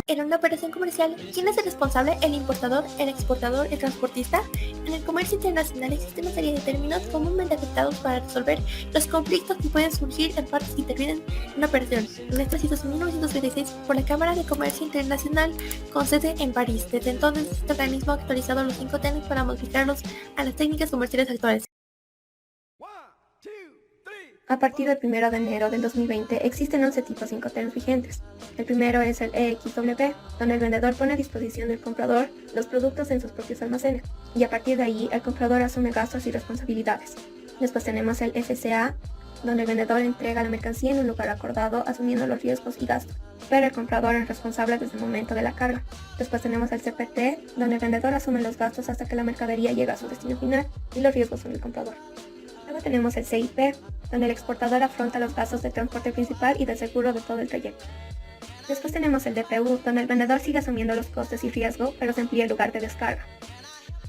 En una operación comercial, ¿quién es el responsable? ¿El importador, el exportador, el transportista? En el comercio internacional existe una serie de términos comúnmente aceptados para resolver los conflictos que pueden surgir en partes que intervienen en una operación. En esta situación, en 1936 por la Cámara de Comercio Internacional con sede en París. Desde entonces, este organismo ha actualizado los 5 términos para modificarlos a las técnicas comerciales actuales. A partir del 1 de enero del 2020 existen 11 tipos Incoterms vigentes. El primero es el EXW, donde el vendedor pone a disposición del comprador los productos en sus propios almacenes, y a partir de ahí el comprador asume gastos y responsabilidades. Después tenemos el FCA, donde el vendedor entrega la mercancía en un lugar acordado asumiendo los riesgos y gastos, pero el comprador es responsable desde el momento de la carga. Después tenemos el CPT, donde el vendedor asume los gastos hasta que la mercadería llega a su destino final y los riesgos son del comprador. Luego tenemos el CIP, donde el exportador afronta los gastos del transporte principal y del seguro de todo el trayecto. Después tenemos el DPU, donde el vendedor sigue asumiendo los costes y riesgo, pero se amplía el lugar de descarga.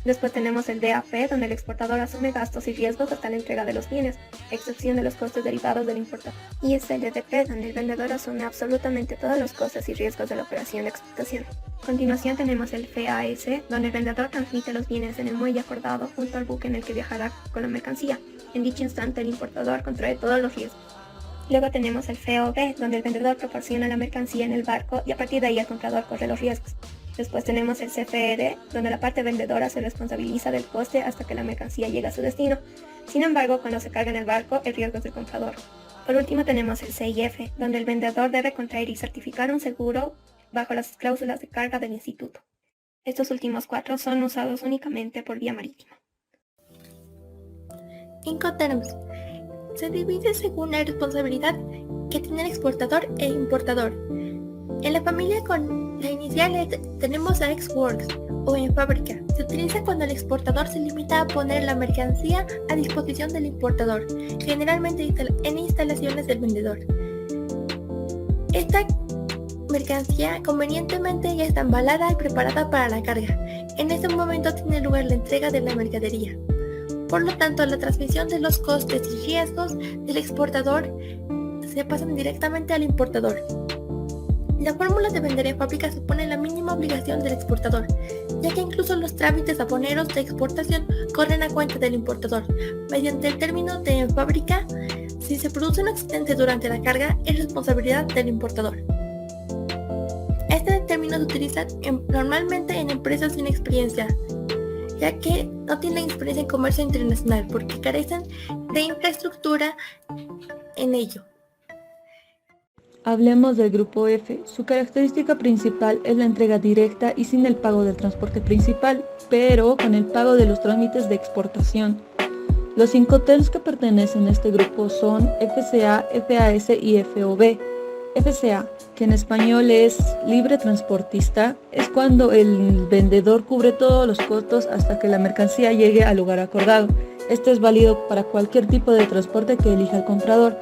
Después tenemos el DAP, donde el exportador asume gastos y riesgos hasta la entrega de los bienes, excepción de los costes derivados del importador. Y es el DDP, donde el vendedor asume absolutamente todos los costes y riesgos de la operación de exportación. A continuación tenemos el FAS, donde el vendedor transmite los bienes en el muelle acordado junto al buque en el que viajará con la mercancía. En dicho instante el importador contrae todos los riesgos. Luego tenemos el FOB, donde el vendedor proporciona la mercancía en el barco y a partir de ahí el comprador corre los riesgos. Después tenemos el CFR, donde la parte vendedora se responsabiliza del coste hasta que la mercancía llega a su destino. Sin embargo, cuando se carga en el barco, el riesgo es del comprador. Por último tenemos el CIF, donde el vendedor debe contraer y certificar un seguro bajo las cláusulas de carga del instituto. Estos últimos 4 son usados únicamente por vía marítima. Incoterms se divide según la responsabilidad que tiene el exportador e importador. En la familia con la inicial tenemos a ex-works o en fábrica. Se utiliza cuando el exportador se limita a poner la mercancía a disposición del importador, generalmente en instalaciones del vendedor. Esta mercancía convenientemente ya está embalada y preparada para la carga. En ese momento tiene lugar la entrega de la mercadería. Por lo tanto, la transmisión de los costes y riesgos del exportador se pasan directamente al importador. La fórmula de vender en fábrica supone la mínima obligación del exportador, ya que incluso los trámites aduaneros de exportación corren a cuenta del importador. Mediante el término de en fábrica, si se produce un accidente durante la carga, es responsabilidad del importador. Este término se utiliza normalmente en empresas sin experiencia, ya que no tienen experiencia en comercio internacional porque carecen de infraestructura en ello. Hablemos del grupo F. Su característica principal es la entrega directa y sin el pago del transporte principal, pero con el pago de los trámites de exportación. Los Incoterms que pertenecen a este grupo son FCA, FAS y FOB. FCA, que en español es libre transportista, es cuando el vendedor cubre todos los costos hasta que la mercancía llegue al lugar acordado. Esto es válido para cualquier tipo de transporte que elija el comprador.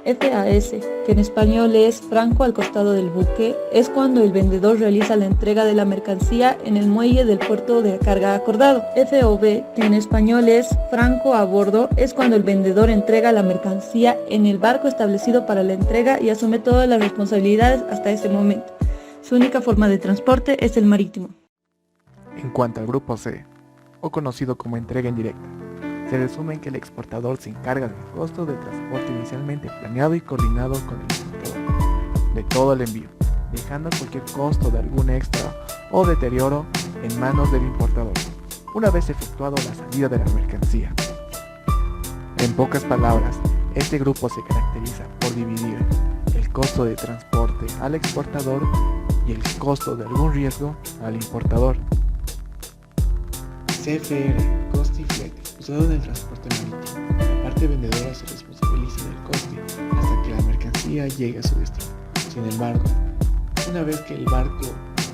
FAS, que en español es franco al costado del buque, es cuando el vendedor realiza la entrega de la mercancía en el muelle del puerto de carga acordado. FOB, que en español es franco a bordo, es cuando el vendedor entrega la mercancía en el barco establecido para la entrega y asume todas las responsabilidades hasta ese momento. Su única forma de transporte es el marítimo. En cuanto al grupo C, o conocido como entrega indirecta, se resume en que el exportador se encarga del costo del transporte inicialmente planeado y coordinado con el importador de todo el envío, dejando cualquier costo de algún extra o deterioro en manos del importador, una vez efectuado la salida de la mercancía. En pocas palabras, este grupo se caracteriza por dividir el costo de transporte al exportador y el costo de algún riesgo al importador. CFR, coste y flete, usado en el transporte marítimo. La parte vendedora se responsabiliza del coste hasta que la mercancía llegue a su destino. Sin embargo, una vez que el barco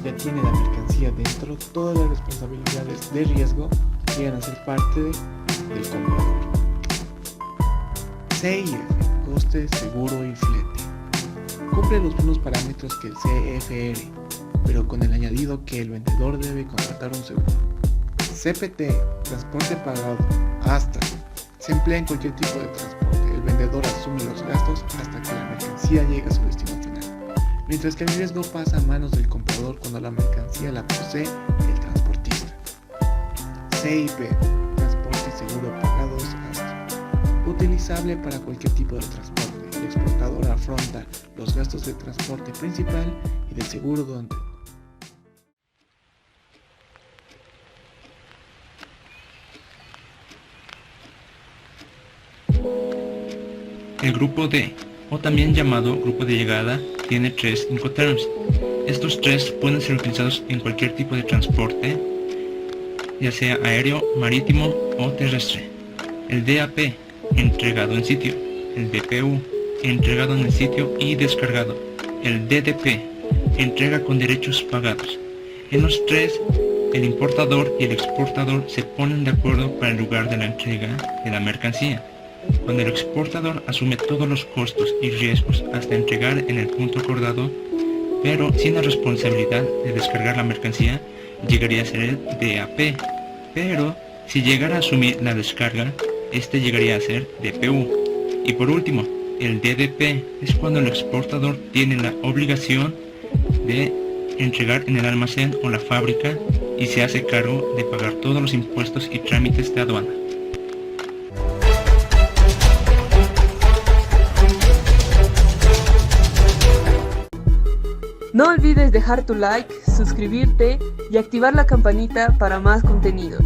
ya tiene la mercancía dentro, todas las responsabilidades de riesgo llegan a ser parte del comprador. CIF, coste, seguro y flete. Cumple los mismos parámetros que el CFR, pero con el añadido que el vendedor debe contratar un seguro. CPT, transporte pagado, hasta. Se emplea en cualquier tipo de transporte. El vendedor asume los gastos hasta que la mercancía llegue a su destino final. mientras que el riesgo pasa a manos del comprador cuando la mercancía la posee el transportista. CIP, transporte seguro pagados ASTRA. Utilizable para cualquier tipo de transporte. El exportador afronta los gastos de transporte principal y del seguro durante El grupo D, o también llamado grupo de llegada, tiene 3 Incoterms. Estos 3 pueden ser utilizados en cualquier tipo de transporte, ya sea aéreo, marítimo o terrestre. El DAP, entregado en sitio. El DPU, entregado en el sitio y descargado. El DDP, entrega con derechos pagados. En los 3, el importador y el exportador se ponen de acuerdo para el lugar de la entrega de la mercancía. Cuando el exportador asume todos los costos y riesgos hasta entregar en el punto acordado, pero sin la responsabilidad de descargar la mercancía, llegaría a ser el DAP. Pero si llegara a asumir la descarga, este llegaría a ser DPU. Y por último, el DDP es cuando el exportador tiene la obligación de entregar en el almacén o la fábrica y se hace cargo de pagar todos los impuestos y trámites de aduana. No olvides dejar tu like, suscribirte y activar la campanita para más contenido.